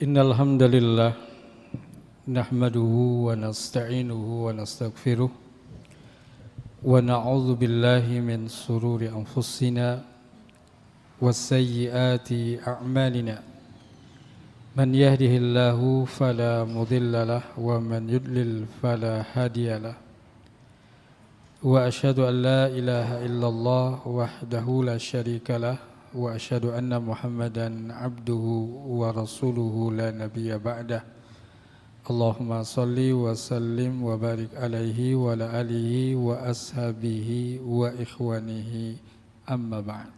Innal hamdalillah nahmaduhu wa nasta'inuhu wa nastaghfiruh wa na'udzu billahi min sururi anfusina wa sayyiati a'malina. Man yahdihillahu fala mudhillalah wa man yudlil fala hadiyalah. Wa asyhadu an la ilaha illallah wahdahu la syarikalah wa asyhadu anna Muhammadan abduhu wa rasuluhu la nabiyya ba'dah. Allahumma salli wa sallim wa barik alaihi wa ala alihi wa ashabihi wa ikhwanihi amma ba'd.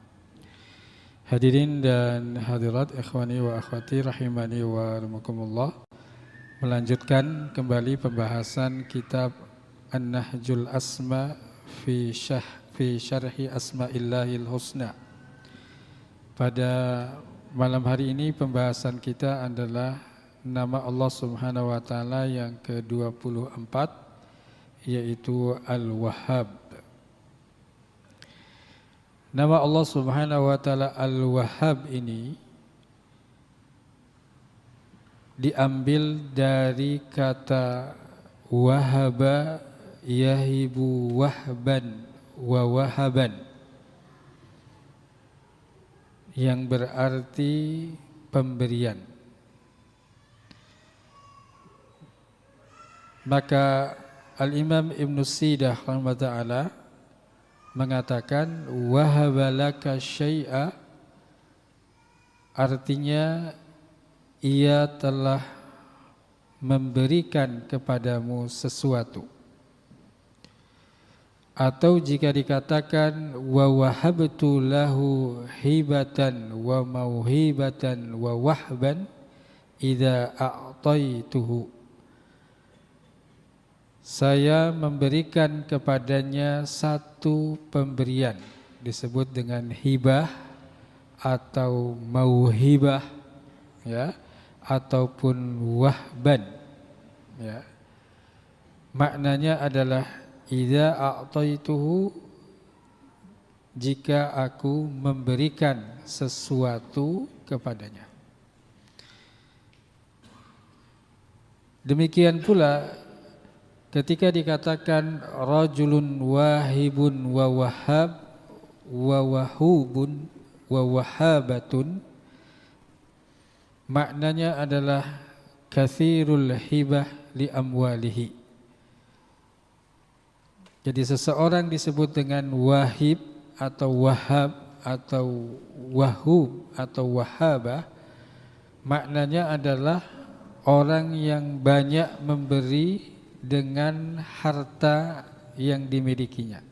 Hadirin dan hadirat ikhwani wa akhwati rahimani wa rahimakumullah. Melanjutkan kembali pembahasan kitab An-Nahjul Asma fi syarhi Asma'illahil Husna. Pada malam hari ini pembahasan kita adalah nama Allah Subhanahu wa taala yang ke-24, yaitu Al-Wahhab. Nama Allah Subhanahu wa taala Al-Wahhab ini diambil dari kata wahaba yahibu wahban wa wahaban, yang berarti pemberian. Maka Al-Imam Ibn Sidah rahimahullah mengatakan wahabalaka syai'a, artinya ia telah memberikan kepadamu sesuatu. Atau jika dikatakan wa wahabtu lahu hibatan wa mauhibatan wa wahban idza a'taituhu, saya memberikan kepadanya satu pemberian, disebut dengan hibah atau mauhibah, ya, ataupun wahban, ya. Maknanya adalah idza a'taituhu, jika aku memberikan sesuatu kepadanya. Demikian pula ketika dikatakan rajulun wahibun wa wahhab wa wahubun wa wahabatun, maknanya adalah katsirul hibah li amwalihi. Jadi seseorang disebut dengan wahib atau wahab atau wahub atau wahabah, maknanya adalah orang yang banyak memberi dengan harta yang dimilikinya.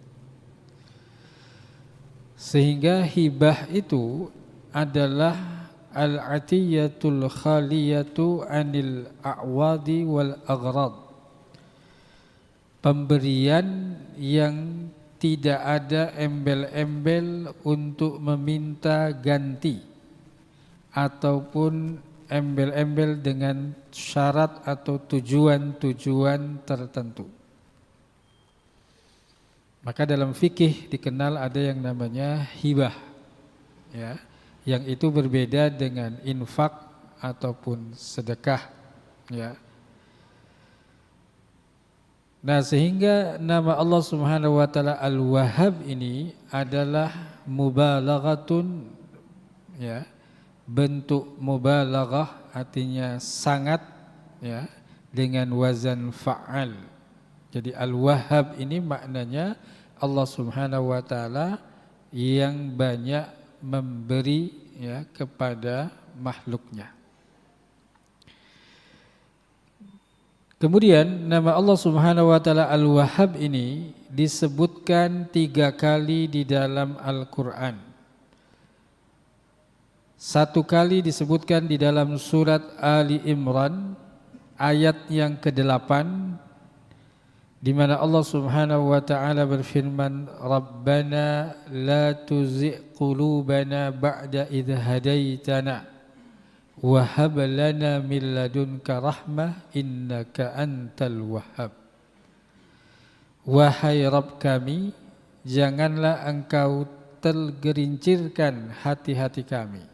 Sehingga hibah itu adalah al-atiyatul khaliyatu anil a'wadi wal aghrad, pemberian yang tidak ada embel-embel untuk meminta ganti ataupun embel-embel dengan syarat atau tujuan-tujuan tertentu. Maka dalam fikih dikenal ada yang namanya hibah, ya, yang itu berbeda dengan infak ataupun sedekah, ya. Nah, sehingga nama Allah Subhanahu wa taala Al-Wahhab ini adalah mubalaghatun, ya, bentuk mubalaghah, artinya sangat, ya, dengan wazan fa'al. Jadi Al-Wahhab ini maknanya Allah Subhanahu wa taala yang banyak memberi, ya, kepada makhluknya. Kemudian nama Allah Subhanahu wa taala Al-Wahhab ini disebutkan 3 kali di dalam Al-Qur'an. 1 kali disebutkan di dalam surat Ali Imran ayat yang ke-8, di mana Allah Subhanahu wa taala berfirman, Rabbana la tuzigh qulubana ba'da idh hadaitana wa hab lana min ladunka rahmah innaka antal wahhab. Wahai Rabb kami, janganlah engkau tergelincirkan hati-hati kami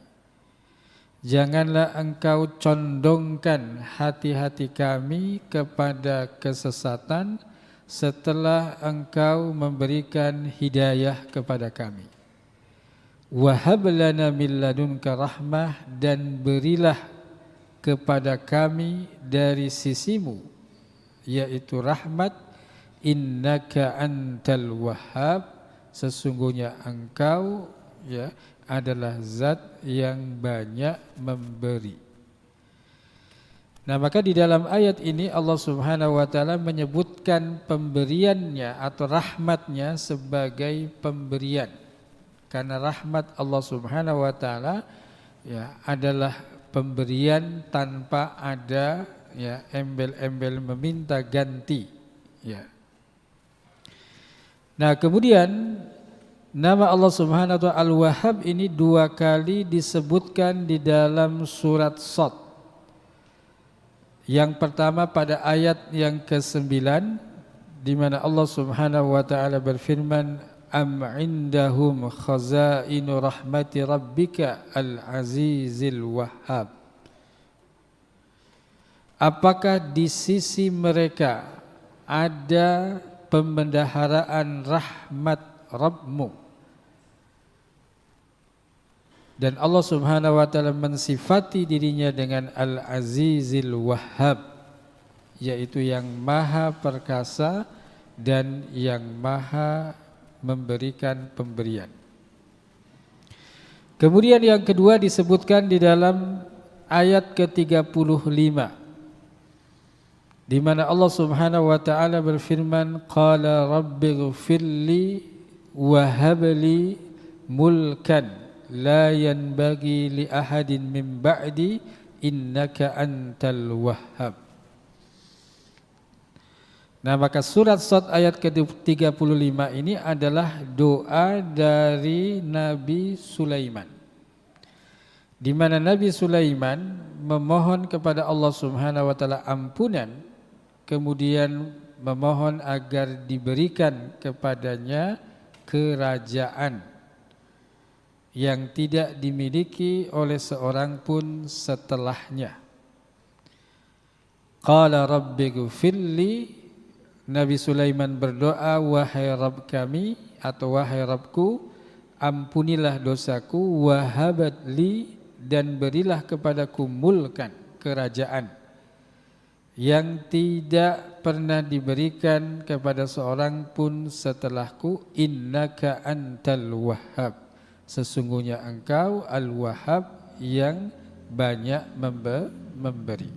janganlah engkau condongkan hati-hati kami kepada kesesatan setelah engkau memberikan hidayah kepada kami. Wa hab lana min ladunka rahmah, dan berilah kepada kami dari sisimu yaitu rahmat, innaka antal wahhab, sesungguhnya engkau ya adalah zat yang banyak memberi. Nah, maka di dalam ayat ini Allah Subhanahu wa taala menyebutkan pemberiannya atau rahmatnya sebagai pemberian. Karena rahmat Allah Subhanahu wa taala ya adalah pemberian tanpa ada ya embel-embel meminta ganti ya. Nah, kemudian nama Allah Subhanahu wa taala Al-Wahhab ini 2 kali disebutkan di dalam surat Shad. Yang pertama pada ayat yang ke-9 di mana Allah Subhanahu wa taala berfirman, am indahum khazainu rahmati rabbika al-azizil wahhab. Apakah di sisi mereka ada pembendaharaan rahmat Rabbmu? Dan Allah Subhanahu wa taala mensifati dirinya dengan Al-Azizil Wahhab, yaitu yang maha perkasa dan yang maha memberikan pemberian. Kemudian yang kedua disebutkan di dalam ayat ke-35 di mana Allah Subhanahu wa taala berfirman, qala rabbighfirli wa habli mulkan la yanbaghi li ahadin min ba'di innaka antal wahhab. Nah, maka surat Shad ayat ke-35 ini adalah doa dari Nabi Sulaiman, di mana Nabi Sulaiman memohon kepada Allah Subhanahu wa taala ampunan, kemudian memohon agar diberikan kepadanya kerajaan yang tidak dimiliki oleh seorang pun setelahnya. Qala rabbighfirli, Nabi Sulaiman berdoa, wahai Rabb kami atau wahai Rabbku, ampunilah dosaku, wahabli, dan berilah kepadaku mulkan, kerajaan yang tidak pernah diberikan kepada seorang pun setelahku, innaka antal wahhab, sesungguhnya engkau al-wahhab yang banyak memberi.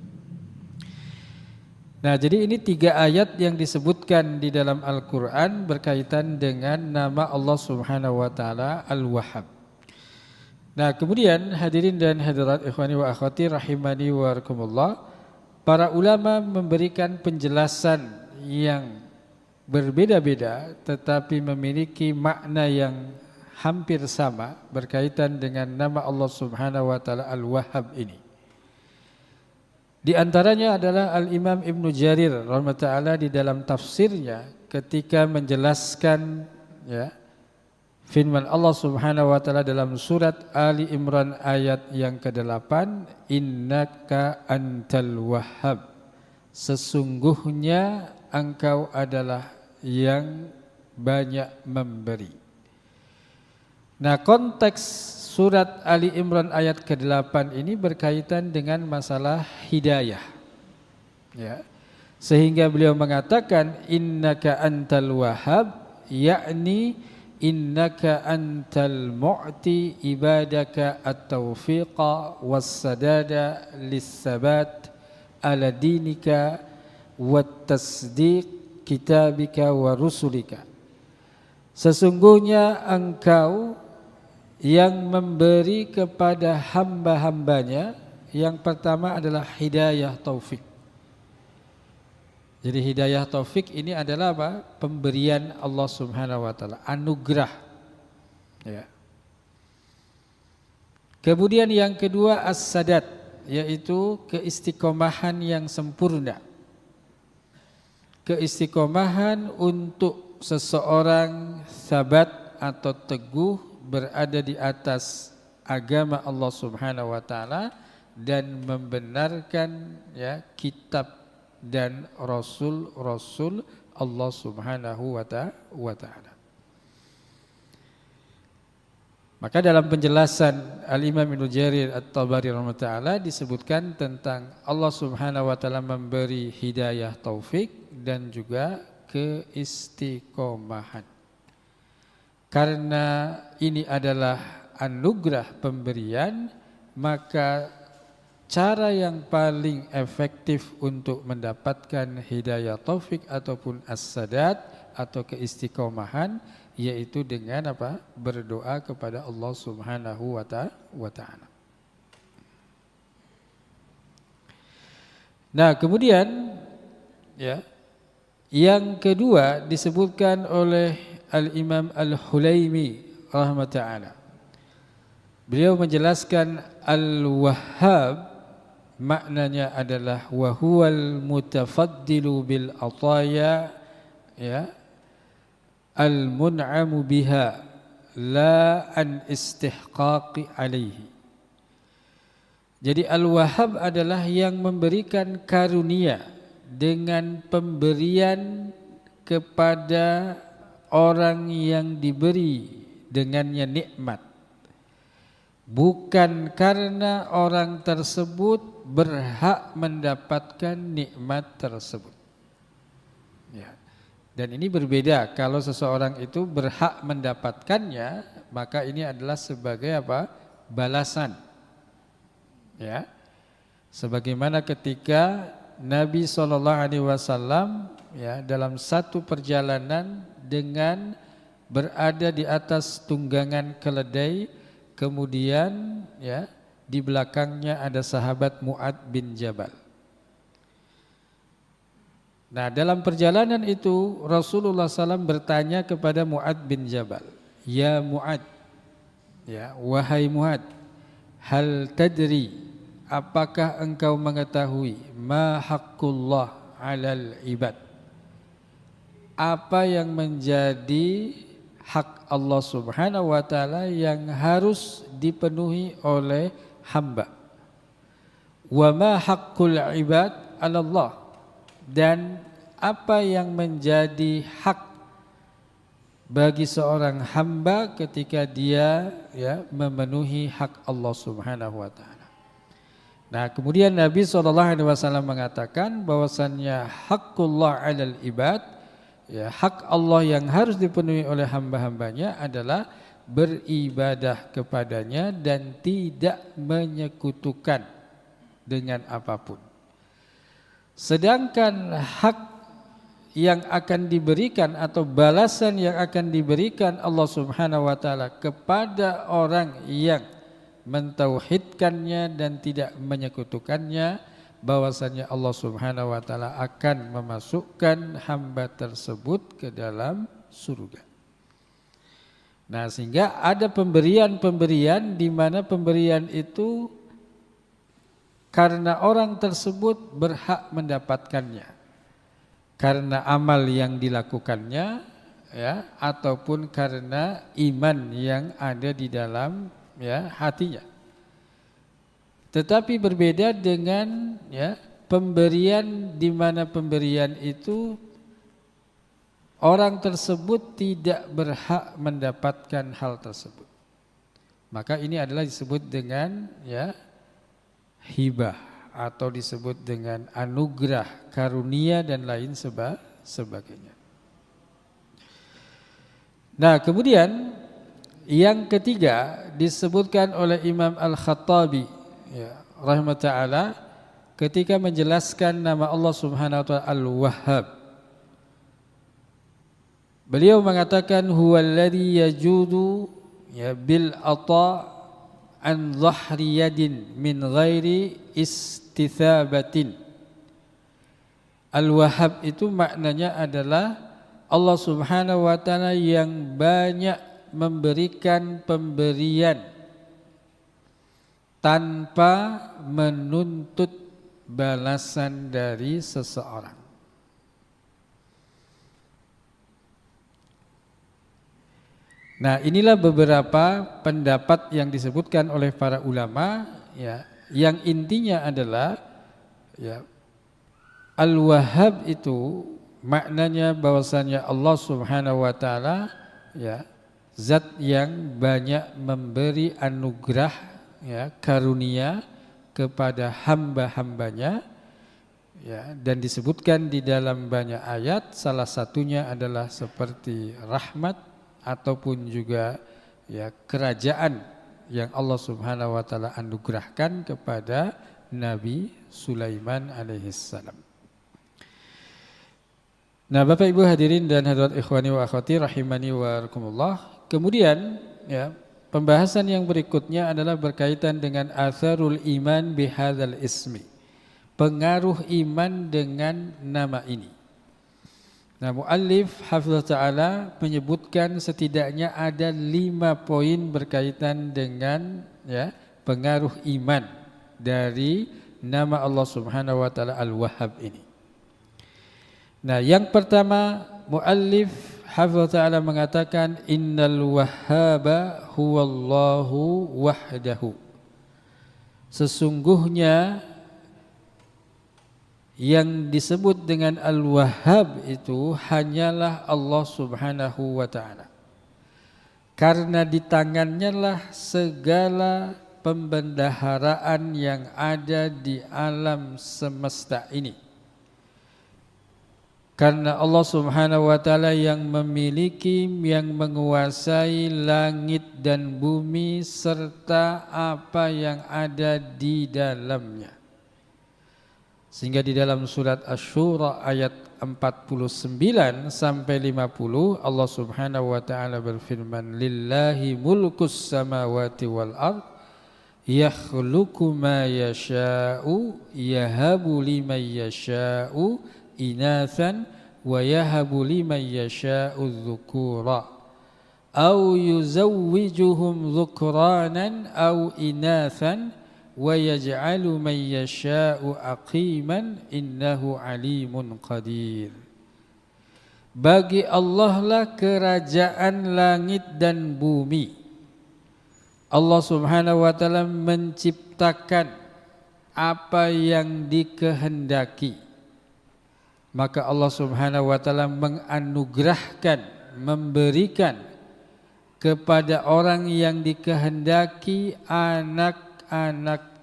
Nah, jadi ini 3 ayat yang disebutkan di dalam Al-Quran berkaitan dengan nama Allah Subhanahu wa taala Al-Wahhab. Nah, kemudian hadirin dan hadirat ikhwani wa akhwati rahimani wa rahimakumullah, para ulama memberikan penjelasan yang berbeda-beda tetapi memiliki makna yang hampir sama berkaitan dengan nama Allah Subhanahu wa taala Al-Wahhab ini. Di antaranya adalah Al-Imam Ibnu Jarir rahimahullah di dalam tafsirnya ketika menjelaskan ya firman Allah Subhanahu wa taala dalam surat Ali Imran ayat yang ke-8, innaka antal wahhab, sesungguhnya engkau adalah yang banyak memberi. Nah, konteks surat Ali Imran ayat ke-8 ini berkaitan dengan masalah hidayah. Ya. Sehingga beliau mengatakan innaka antal wahhab, yakni innaka antal mu'ti ibadaka at-taufiqa was-sadada lis-sabat ala dinika wat-tasdiq kitabika wa rusulika. Sesungguhnya engkau yang memberi kepada hamba-hambanya, yang pertama adalah hidayah taufik. Jadi hidayah taufik ini adalah apa? Pemberian Allah Subhanahu wa taala, anugerah. Ya. Kemudian yang kedua as-sadat, yaitu keistiqomahan yang sempurna. Keistiqomahan untuk seseorang sabat atau teguh berada di atas agama Allah Subhanahu wa taala dan membenarkan ya kitab dan rasul-rasul Allah Subhanahu wa taala. Maka dalam penjelasan Al-Imam Ibnu Jarir At-Tabari rahimahullah taala disebutkan tentang Allah Subhanahu wa taala memberi hidayah taufik dan juga keistiqomahan. Karena ini adalah anugerah pemberian, maka cara yang paling efektif untuk mendapatkan hidayah taufik ataupun as-sadat atau keistiqomahan yaitu dengan apa? Berdoa kepada Allah Subhanahu wa taala. Nah, kemudian ya, yang kedua disebutkan oleh Al-Imam Al-Hulaimi rahimahullah taala. Beliau menjelaskan Al-Wahhab maknanya adalah wa huwal mutafaddilu bil ataya ya al-mun'amu biha la an istihqaqi alaihi. Jadi Al-Wahhab adalah yang memberikan karunia dengan pemberian kepada orang yang diberi dengannya nikmat, bukan karena orang tersebut berhak mendapatkan nikmat tersebut. Ya. Dan ini berbeda kalau seseorang itu berhak mendapatkannya, maka ini adalah sebagai apa? Balasan. Ya. Sebagaimana ketika Nabi SAW ya dalam satu perjalanan dengan berada di atas tunggangan keledai, kemudian ya di belakangnya ada sahabat Mu'ad bin Jabal. Nah, dalam perjalanan itu Rasulullah SAW bertanya kepada Mu'ad bin Jabal, ya Mu'ad, ya wahai Mu'ad, hal tadri, apakah engkau mengetahui ma haqqullah 'alal ibad? Apa yang menjadi hak Allah Subhanahu wa taala yang harus dipenuhi oleh hamba? Wa ma haqqul ibad 'ala Allah? Dan apa yang menjadi hak bagi seorang hamba ketika dia ya memenuhi hak Allah Subhanahu wa taala. Nah, kemudian Nabi SAW mengatakan bahwasannya haqqullah 'alal ibad, ya hak Allah yang harus dipenuhi oleh hamba-hambanya adalah beribadah kepadanya dan tidak menyekutukan dengan apapun. Sedangkan hak yang akan diberikan atau balasan yang akan diberikan Allah Subhanahu wa taala kepada orang yang mentauhidkannya dan tidak menyekutukannya, bahwasanya Allah Subhanahu wa taala akan memasukkan hamba tersebut ke dalam surga. Nah, sehingga ada pemberian-pemberian di mana pemberian itu karena orang tersebut berhak mendapatkannya, karena amal yang dilakukannya, ya, ataupun karena iman yang ada di dalam ya hatinya. Tetapi berbeda dengan ya pemberian di mana pemberian itu orang tersebut tidak berhak mendapatkan hal tersebut. Maka ini adalah disebut dengan ya hibah atau disebut dengan anugerah, karunia dan lain sebagainya. Nah, kemudian yang ketiga disebutkan oleh Imam Al-Khattabi ya rahimahullah taala ketika menjelaskan nama Allah Subhanahu wa taala Al-Wahhab. Beliau mengatakan huwallazi yajudu ya bil ata an dhahri yadin min ghairi istithabatin. Al-Wahhab itu maknanya adalah Allah Subhanahu wa taala yang banyak memberikan pemberian tanpa menuntut balasan dari seseorang. Nah, inilah beberapa pendapat yang disebutkan oleh para ulama, ya, yang intinya adalah, ya, Al-Wahhab itu maknanya bahwasanya Allah Subhanahu wa taala, ya, zat yang banyak memberi anugerah, ya, karunia kepada hamba-hambanya, ya, dan disebutkan di dalam banyak ayat, salah satunya adalah seperti rahmat ataupun juga, ya, kerajaan yang Allah Subhanahu wa taala anugerahkan kepada Nabi Sulaiman alaihissalam. Nah, Bapak Ibu hadirin dan hadirat ikhwani wa akhwati rahimani wa rahimakumullah. Kemudian, ya, pembahasan yang berikutnya adalah berkaitan dengan atharul iman bihadzal ismi. Pengaruh iman dengan nama ini. Nah, muallif hafizah ta'ala menyebutkan setidaknya ada 5 poin berkaitan dengan, ya, pengaruh iman dari nama Allah Subhanahu wa taala Al-Wahhab ini. Nah, yang pertama muallif hafizah ta'ala mengatakan innal wahhaba huwallahu wahdahu. Sesungguhnya yang disebut dengan Al-Wahhab itu hanyalah Allah Subhanahu wa ta'ala. Karena di tangannya lah segala pembendaharaan yang ada di alam semesta ini. Karena Allah Subhanahu wa ta'ala yang memiliki, yang menguasai langit dan bumi serta apa yang ada di dalamnya. Sehingga di dalam surat Asy-Syura ayat 49 sampai 50 Allah Subhanahu wa taala berfirman, lillahi mulkus samawati wal ard yakhluqu ma yasha'u yahabu liman yasha'u inathan wa yahabu liman yasha'u dzukura au yuzawwijuhum dzukranan au inathan wa yaj'alu man yasha'u aqiman innahu alimun qadir. Bagi Allah lah kerajaan langit dan bumi. Allah Subhanahu wa taala menciptakan apa yang dikehendaki. Maka Allah Subhanahu wa taala menganugerahkan, memberikan kepada orang yang dikehendaki anak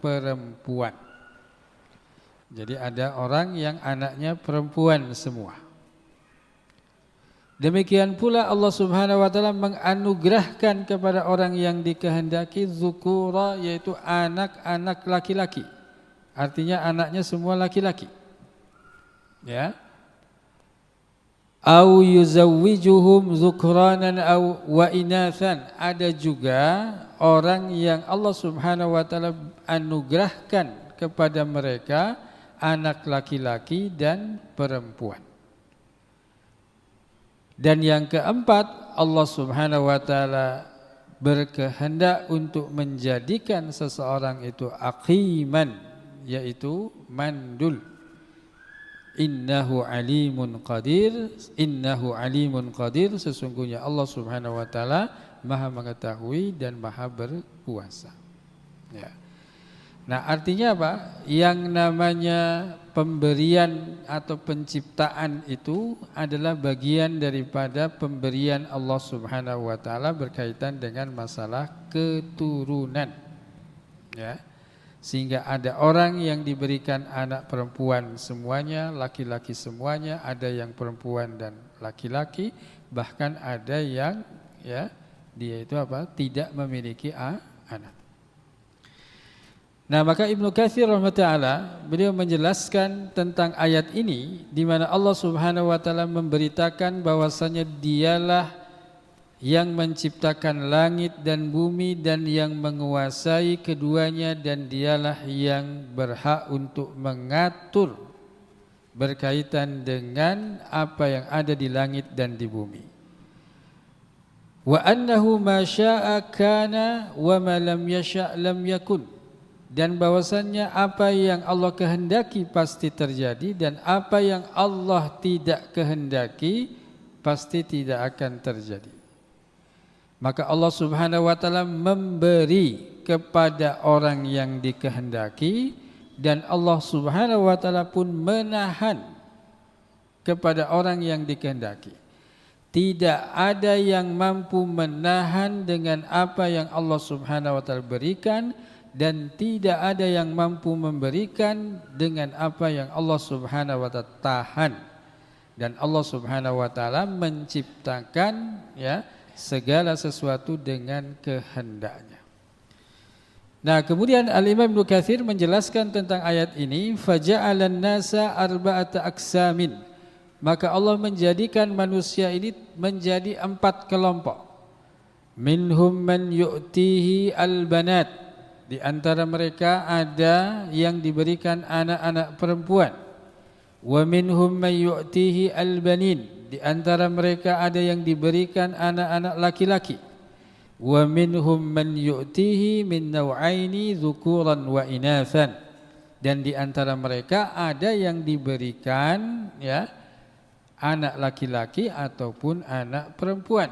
perempuan. Jadi ada orang yang anaknya perempuan semua. Demikian pula Allah Subhanahu wa taala menganugerahkan kepada orang yang dikehendaki dzukura, yaitu anak-anak laki-laki. Artinya anaknya semua laki-laki. Ya. Au yuzawwijuhum dzukranan au wa inathan. Ada juga orang yang Allah Subhanahu wa taala anugerahkan kepada mereka anak laki-laki dan perempuan. Dan yang keempat, Allah Subhanahu wa taala berkehendak untuk menjadikan seseorang itu aqiman, yaitu mandul. Innahu alimun qadir, innahu alimun qadir, sesungguhnya Allah Subhanahu wa taala Maha mengetahui dan Maha berkuasa. Ya. Nah, artinya apa? Yang namanya pemberian atau penciptaan itu adalah bagian daripada pemberian Allah Subhanahu wa taala berkaitan dengan masalah keturunan. Ya. Sehingga ada orang yang diberikan anak perempuan semuanya, laki-laki semuanya, ada yang perempuan dan laki-laki, bahkan ada yang, ya, dia itu apa? Tidak memiliki anak. Nah, maka Ibnu Katsir rahimahullah beliau menjelaskan tentang ayat ini di mana Allah Subhanahu wa taala memberitakan bahwasanya dialah yang menciptakan langit dan bumi dan yang menguasai keduanya, dan dialah yang berhak untuk mengatur berkaitan dengan apa yang ada di langit dan di bumi. Wa annahu ma syaa kana wa ma lam yasha' lam yakun. Dan bahwasannya apa yang Allah kehendaki pasti terjadi, dan apa yang Allah tidak kehendaki pasti tidak akan terjadi. Maka Allah Subhanahu wa taala memberi kepada orang yang dikehendaki, dan Allah Subhanahu wa taala pun menahan kepada orang yang dikehendaki. Tidak ada yang mampu menahan dengan apa yang Allah Subhanahu wa taala berikan, dan tidak ada yang mampu memberikan dengan apa yang Allah Subhanahu wa taala tahan. Dan Allah Subhanahu wa taala menciptakan segala sesuatu dengan kehendaknya. Nah, kemudian Al-Imam Ibnu Katsir menjelaskan tentang ayat ini, faja'alan nasa arba'ata aqsamin. Maka Allah menjadikan manusia ini menjadi 4 kelompok. Minhum man yu'tihi al-banat. Di antara mereka ada yang diberikan anak-anak perempuan. Wa minhum man yu'tihi al-banin. Di antara mereka ada yang diberikan anak-anak laki-laki. Wa minhum man yu'tihi min naw'aini dzukuran wa inathan. Dan di antara mereka ada yang diberikan anak laki-laki ataupun anak perempuan.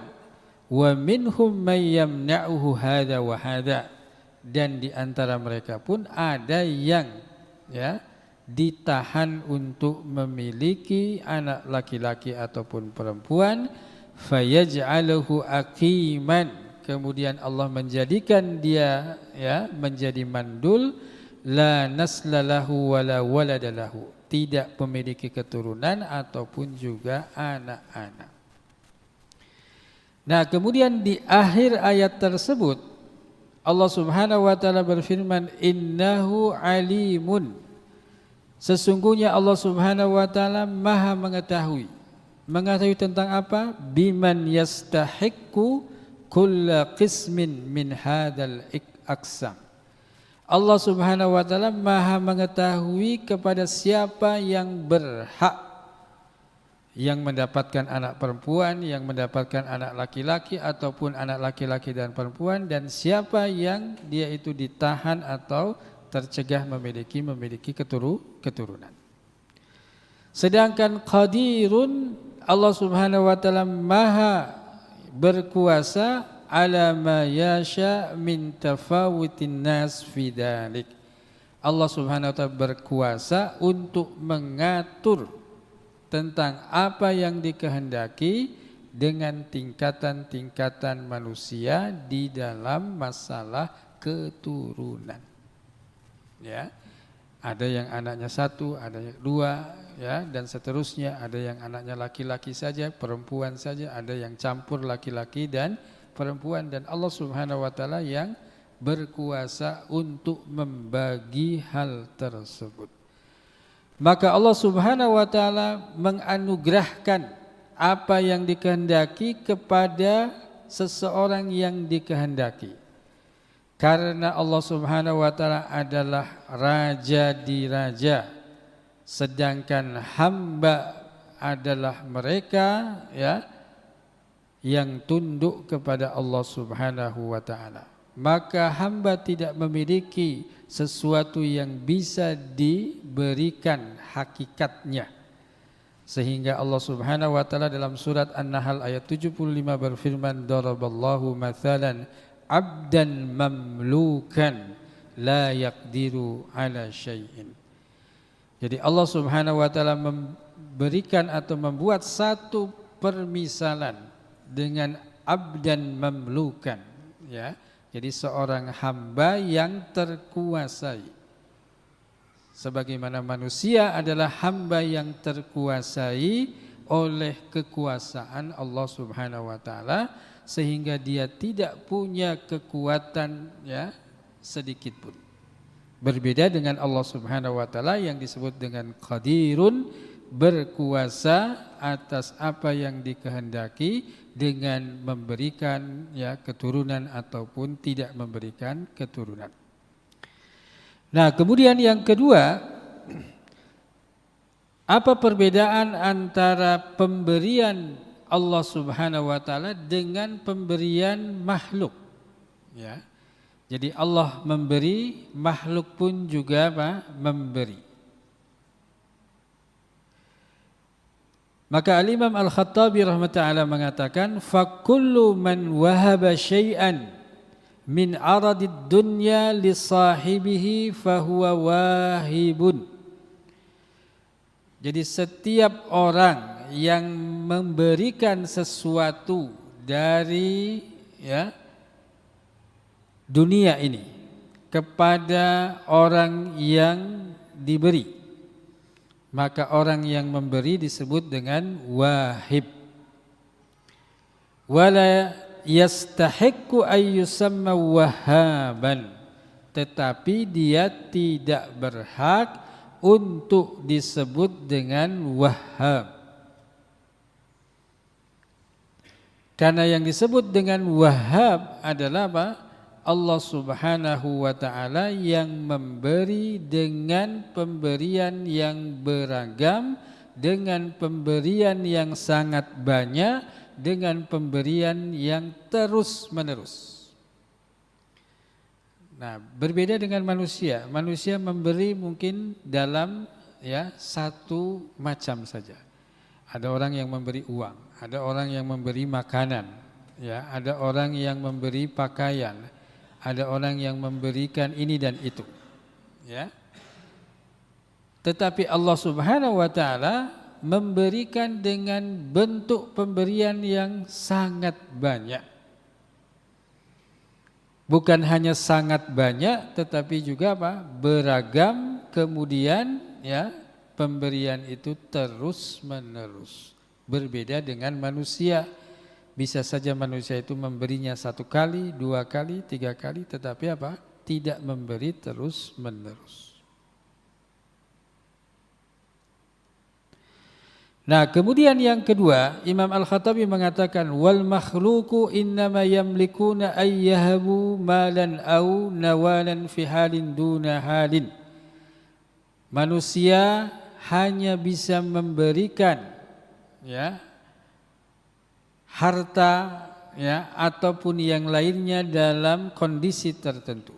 Wa minhum may yamna'uhu hadza wa hadza. Dan di antara mereka pun ada yang ditahan untuk memiliki anak laki-laki ataupun perempuan, fayaj'aluhu aqiman. Kemudian Allah menjadikan dia menjadi mandul, la nasla lahu wala walada lahu. Tidak memiliki keturunan ataupun juga anak-anak. Nah, kemudian di akhir ayat tersebut Allah Subhanahu wa taala berfirman, innahu alimun. Sesungguhnya Allah Subhanahu wa taala Maha mengetahui. Mengetahui tentang apa? Biman yastahiqqu kulla qismin min hadzal aqsam. Allah Subhanahu wa taala Maha mengetahui kepada siapa yang berhak, yang mendapatkan anak perempuan, yang mendapatkan anak laki-laki ataupun anak laki-laki dan perempuan, dan siapa yang dia itu ditahan atau tercegah memiliki keturunan. Sedangkan qadirun, Allah Subhanahu wa taala Maha berkuasa ala ma yasha min tafawutin nas fi dzalik. Allah Subhanahu wa taala berkuasa untuk mengatur tentang apa yang dikehendaki dengan tingkatan-tingkatan manusia di dalam masalah keturunan. Ada yang anaknya 1, ada yang 2, dan seterusnya. Ada yang anaknya laki-laki saja, perempuan saja, ada yang campur laki-laki dan perempuan, dan Allah Subhanahu wa taala yang berkuasa untuk membagi hal tersebut. Maka Allah Subhanahu wa taala menganugerahkan apa yang dikehendaki kepada seseorang yang dikehendaki. Karena Allah Subhanahu wa taala adalah raja di raja, sedangkan hamba adalah mereka yang tunduk kepada Allah Subhanahu wa taala. Maka hamba tidak memiliki sesuatu yang bisa diberikan hakikatnya. Sehingga Allah Subhanahu wa taala dalam surat An-Nahl ayat 75 berfirman, daraballahu mathalan abdan mamlukan la yaqdiru ala syai'in. Jadi Allah Subhanahu wa taala memberikan atau membuat satu permisalan dengan abdan mamlukan, Jadi seorang hamba yang terkuasai. Sebagaimana manusia adalah hamba yang terkuasai oleh kekuasaan Allah Subhanahu wa taala, sehingga dia tidak punya kekuatan sedikit pun. Berbeda dengan Allah Subhanahu wa taala yang disebut dengan qadirun, berkuasa atas apa yang dikehendaki dengan memberikan keturunan ataupun tidak memberikan keturunan. Nah, kemudian yang kedua, apa perbedaan antara pemberian Allah Subhanahu wa taala dengan pemberian makhluk? Jadi Allah memberi, makhluk pun juga memberi. Maka Al-Imam Al-Khattabi rahmatullah mengatakan, fakullu man wahaba syai'an min aradid dunya li sahibihi fahuwa wahibun. Jadi setiap orang yang memberikan sesuatu dari dunia ini kepada orang yang diberi, maka orang yang memberi disebut dengan wahib. Wala yastahiqqu ay yusamma wahaban, tetapi dia tidak berhak untuk disebut dengan wahhab. Karena yang disebut dengan wahhab adalah apa? Allah Subhanahu wa ta'ala yang memberi dengan pemberian yang beragam, dengan pemberian yang sangat banyak, dengan pemberian yang terus menerus. Nah, berbeda dengan manusia. Manusia memberi mungkin dalam satu macam saja. Ada orang yang memberi uang, ada orang yang memberi makanan, ada orang yang memberi pakaian, ada orang yang memberikan ini dan itu, Tetapi Allah Subhanahu wa ta'ala memberikan dengan bentuk pemberian yang sangat banyak. Bukan hanya sangat banyak, tetapi juga beragam, kemudian pemberian itu terus menerus. Berbeda dengan manusia. Bisa saja manusia itu memberinya 1 kali, 2 kali, 3 kali, tetapi tidak memberi terus menerus. Nah, kemudian yang kedua, Imam Al-Khattabi mengatakan, wal makhluqu innama yamlikuna ayyahabu malan au nawalan fi halin duna halin. Manusia hanya bisa memberikan harta ataupun yang lainnya dalam kondisi tertentu.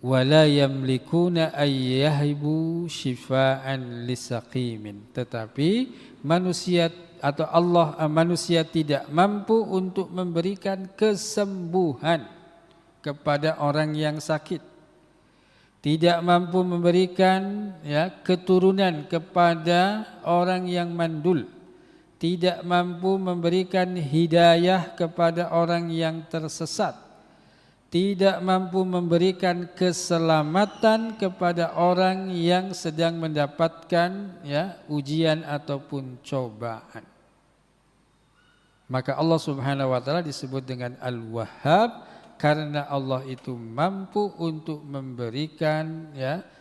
Wala yamlikuna ayyahibu shifaan lisaqimin. Tetapi manusia atau manusia tidak mampu untuk memberikan kesembuhan kepada orang yang sakit. Tidak mampu memberikan keturunan kepada orang yang mandul. Tidak mampu memberikan hidayah kepada orang yang tersesat, tidak mampu memberikan keselamatan kepada orang yang sedang mendapatkan ujian ataupun cobaan. Maka Allah Subhanahu wa ta'ala disebut dengan Al-Wahhab, karena Allah itu mampu untuk memberikan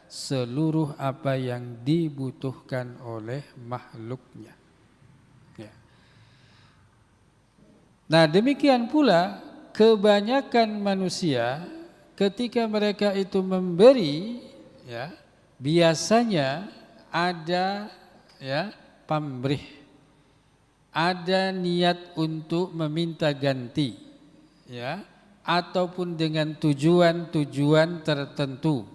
seluruh apa yang dibutuhkan oleh makhluknya. Nah, demikian pula kebanyakan manusia ketika mereka itu memberi biasanya ada pamrih, ada niat untuk meminta ganti ataupun dengan tujuan-tujuan tertentu,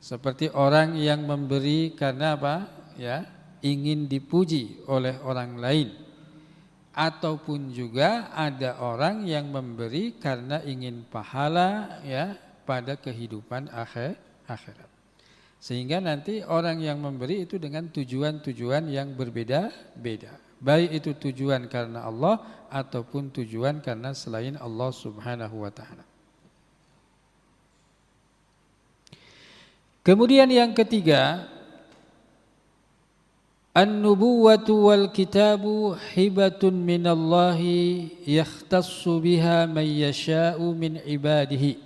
seperti orang yang memberi karena ingin dipuji oleh orang lain. Ataupun juga ada orang yang memberi karena ingin pahala pada kehidupan akhirat. Sehingga nanti orang yang memberi itu dengan tujuan-tujuan yang berbeda-beda. Baik itu tujuan karena Allah ataupun tujuan karena selain Allah Subhanahu wa ta'ala. Kemudian yang ketiga, an-nubuwwatu wal kitabu hibatun minallahi yakhtassu biha man yasha'u min ibadihi.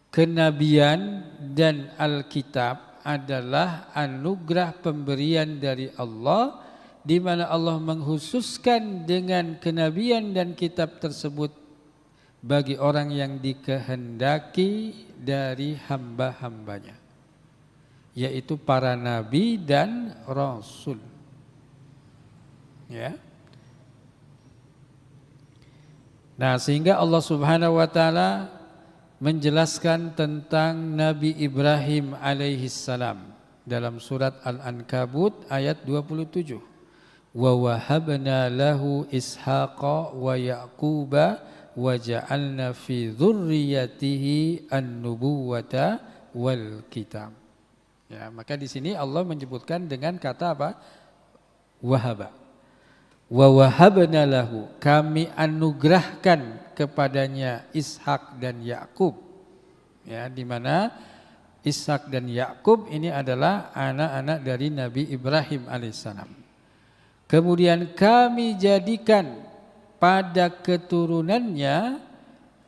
Kenabian dan Alkitab adalah anugerah pemberian dari Allah, di mana Allah mengkhususkan dengan kenabian dan kitab tersebut bagi orang yang dikehendaki dari hamba-hambanya, yaitu para nabi dan rasul. Nah, sehingga Allah Subhanahu wa ta'ala menjelaskan tentang Nabi Ibrahim alaihissalam dalam surat Al-Ankabut ayat 27. wa wahabna lahu ishaqa wa yaquba wa ja'alna fi dzurriyyatihi an-nubuwata wal kitab. Ya, maka di sini Allah menyebutkan dengan kata apa? Wahaba. Wa wahabna lahu, kami anugerahkan kepadanya Ishak dan Yakub. Ya, di mana Ishak dan Yakub ini adalah anak-anak dari Nabi Ibrahim alaihissalam. Kemudian kami jadikan pada keturunannya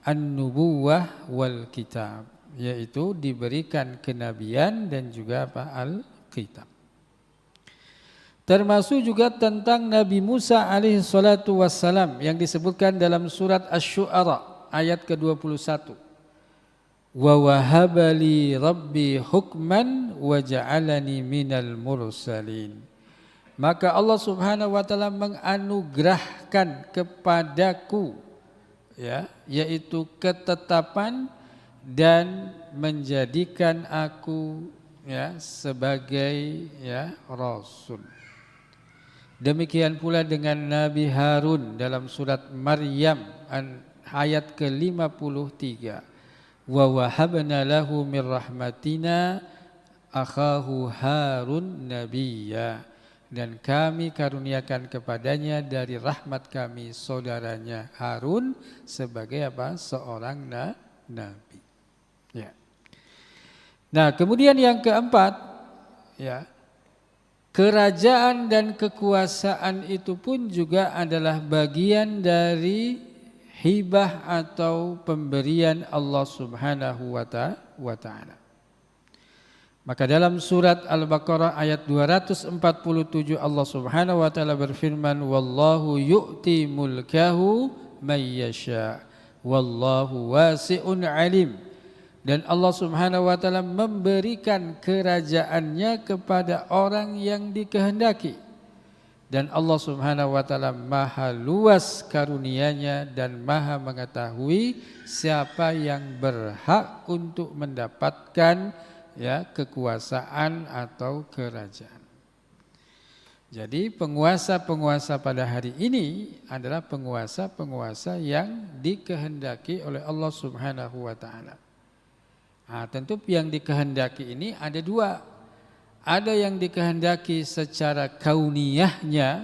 an-nubuwah wal kitab, yaitu diberikan kenabian dan juga apa? Al-kitab. Termasuk juga tentang Nabi Musa alaihi salatu wassalam yang disebutkan dalam surat Asy-Syu'ara ayat ke-21. Wa wahabali rabbi hukman wa ja'alani minal mursalin. Maka Allah Subhanahu wa taala menganugerahkan kepadaku, ya, yaitu ketetapan dan menjadikan aku, ya, sebagai, ya, rasul. Demikian pula dengan Nabi Harun dalam surat Maryam ayat ke-53. Wa wahabna lahu min rahmatina akhahu Harun nabiyya. Dan kami karuniakan kepadanya dari rahmat kami saudaranya Harun sebagai apa? Seorang nabi. Ya. Nah, kemudian yang keempat, ya, kerajaan dan kekuasaan itu pun juga adalah bagian dari hibah atau pemberian Allah Subhanahu wa ta'ala. Maka dalam surat Al-Baqarah ayat 247 Allah Subhanahu wa ta'ala berfirman, wallahu yu'ti mulkahu may yasha wallahu wasi'un alim. Dan Allah Subhanahu wa ta'ala memberikan kerajaannya kepada orang yang dikehendaki. Dan Allah Subhanahu wa ta'ala maha luas karunia-Nya dan maha mengetahui siapa yang berhak untuk mendapatkan, ya, kekuasaan atau kerajaan. Jadi penguasa-penguasa pada hari ini adalah penguasa-penguasa yang dikehendaki oleh Allah Subhanahu wa ta'ala. Nah, tentu yang dikehendaki ini ada dua. Ada yang dikehendaki secara kauniyahnya,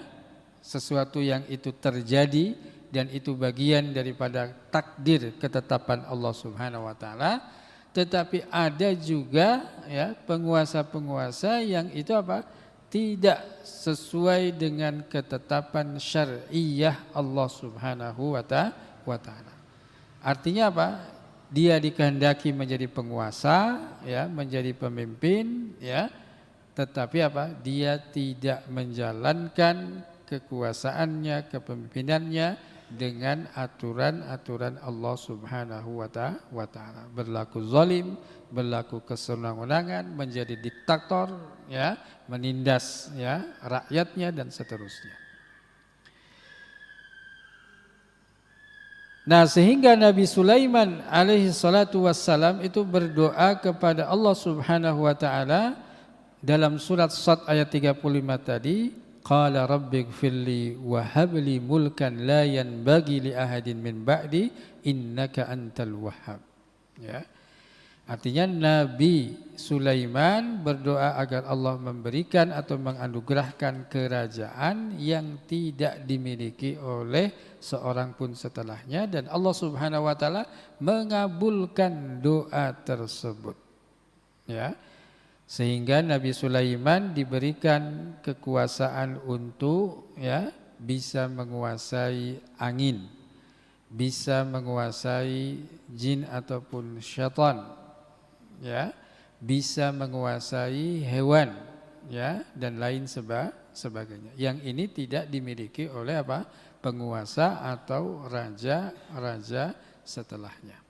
sesuatu yang itu terjadi dan itu bagian daripada takdir ketetapan Allah Subhanahu wa ta'ala. Tetapi ada juga, ya, penguasa-penguasa yang itu apa? Tidak sesuai dengan ketetapan syar'iyah Allah Subhanahu wa ta'ala. Artinya apa? Dia dikehendaki menjadi penguasa, ya, menjadi pemimpin, ya, tetapi apa? Dia tidak menjalankan kekuasaannya, kepemimpinannya dengan aturan-aturan Allah Subhanahu wa ta'ala. Berlaku zalim, berlaku kesenang-senangan, menjadi diktator, ya, menindas, ya, rakyatnya dan seterusnya. Nah, sehingga Nabi Sulaiman alaihi salatu wassalam itu berdoa kepada Allah Subhanahu wa ta'ala dalam surat Sad ayat 35 tadi, qala rabbighfirli wa habli mulkan la yanbaghi li ahadin min ba'di innaka antal wahhab. Ya. Artinya Nabi Sulaiman berdoa agar Allah memberikan atau menganugerahkan kerajaan yang tidak dimiliki oleh seorang pun setelahnya, dan Allah Subhanahu wa ta'ala mengabulkan doa tersebut. Ya. Sehingga Nabi Sulaiman diberikan kekuasaan untuk, ya, bisa menguasai angin, bisa menguasai jin ataupun syaitan, ya, bisa menguasai hewan, ya, dan lain sebagainya. Yang ini tidak dimiliki oleh apa? Penguasa atau raja-raja setelahnya.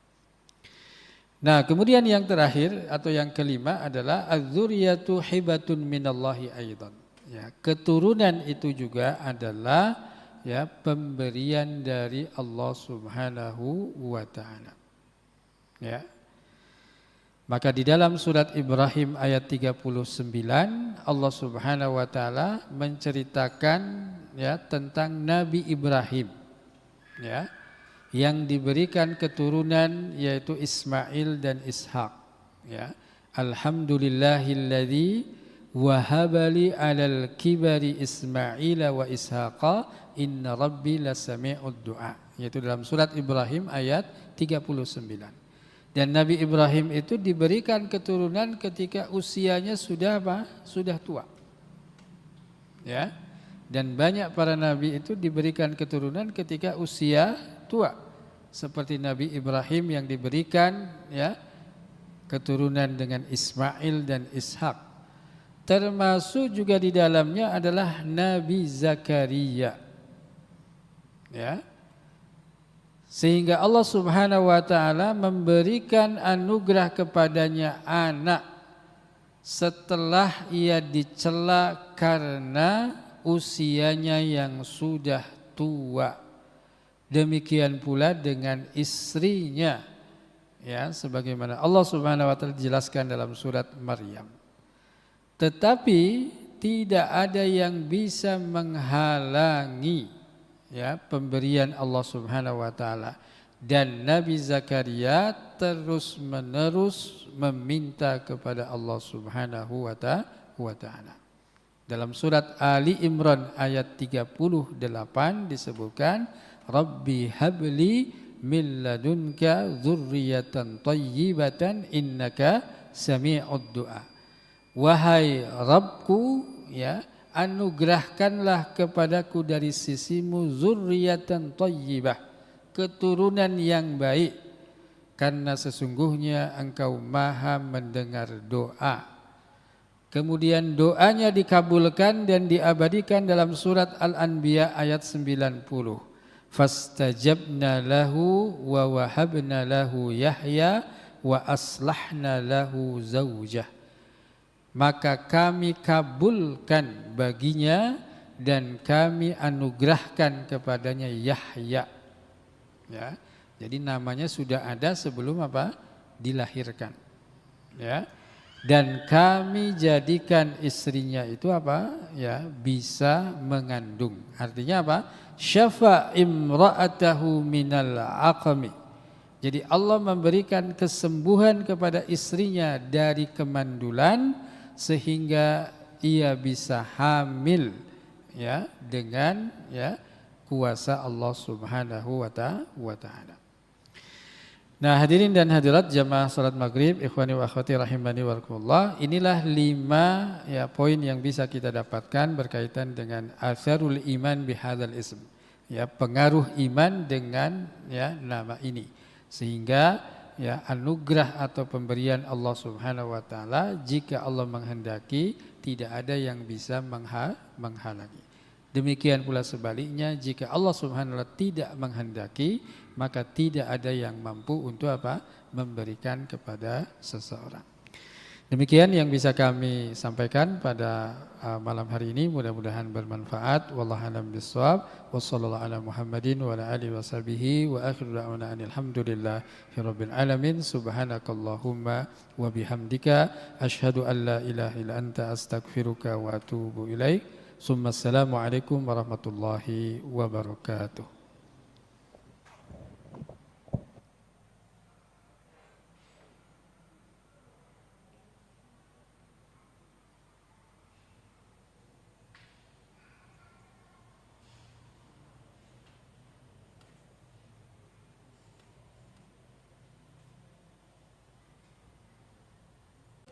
Nah, kemudian yang terakhir atau yang kelima adalah az-dzurriyyatu hibatun minallahi aidan. Ya, keturunan itu juga adalah, ya, pemberian dari Allah Subhanahu wa ta'ala. Ya. Maka di dalam surat Ibrahim ayat 39 Allah Subhanahu wa taala menceritakan ya tentang Nabi Ibrahim ya yang diberikan keturunan yaitu Ismail dan Ishak ya. Alhamdulillahilladzi wahabali 'alal kibari Ismail wa Ishaqa inna rabbi lasami'ud du'a, yaitu dalam surat Ibrahim ayat 39. Dan Nabi Ibrahim itu diberikan keturunan ketika usianya sudah apa? Sudah tua. Ya. Dan banyak para nabi itu diberikan keturunan ketika usia tua. Seperti Nabi Ibrahim yang diberikan ya keturunan dengan Ismail dan Ishak. Termasuk juga di dalamnya adalah Nabi Zakaria. Ya. Sehingga Allah Subhanahu wa taala memberikan anugerah kepadanya anak setelah ia dicela karena usianya yang sudah tua. Demikian pula dengan istrinya. Ya, sebagaimana Allah Subhanahu wa taala jelaskan dalam surat Maryam. Tetapi tidak ada yang bisa menghalangi ya pemberian Allah Subhanahu wa taala, dan Nabi Zakaria terus menerus meminta kepada Allah Subhanahu wa taala. Dalam surat Ali Imran ayat 38 disebutkan Rabbi habli min ladunka dzurriyyatan thayyibatan innaka sami'ud du'a. Wahai Rabbku ya, anugerahkanlah kepadaku dari sisimu zurriyatan thayyibah, keturunan yang baik, karena sesungguhnya engkau maha mendengar doa. Kemudian doanya dikabulkan dan diabadikan dalam surat Al-Anbiya ayat 90. Fastajabna lahu wa wahabna lahu Yahya wa aslahna lahu zawjah. Maka kami kabulkan baginya dan kami anugerahkan kepadanya Yahya. Ya, jadi namanya sudah ada sebelum apa? Dilahirkan. Ya. Dan kami jadikan istrinya itu apa? Ya, bisa mengandung. Artinya apa? Syafa imra'atahu minal aqmi. Jadi Allah memberikan kesembuhan kepada istrinya dari kemandulan sehingga ia bisa hamil ya dengan ya kuasa Allah Subhanahu wa taala. Nah, hadirin dan hadirat jamaah salat maghrib, ikhwani wa akhwati rahimani wa rahimakumullah, inilah 5 ya poin yang bisa kita dapatkan berkaitan dengan atharul iman bihadzal ism. Ya, pengaruh iman dengan ya nama ini. Sehingga ya anugerah atau pemberian Allah Subhanahu wa taala jika Allah menghendaki tidak ada yang bisa menghalangi. Demikian pula sebaliknya, jika Allah Subhanahu wa taala tidak menghendaki maka tidak ada yang mampu untuk apa? Memberikan kepada seseorang. Demikian yang bisa kami sampaikan pada malam hari ini, mudah-mudahan bermanfaat. Wallahu a'lam bishawab. Wassallallahu ala Muhammadin wa ala alihi washabihi wa akhiru da'wana alhamdulillahi rabbil alamin. Subhanakallahumma wa bihamdika asyhadu an la ilaha illa anta astaghfiruka wa atubu ilaik. Assalamualaikum warahmatullahi wabarakatuh.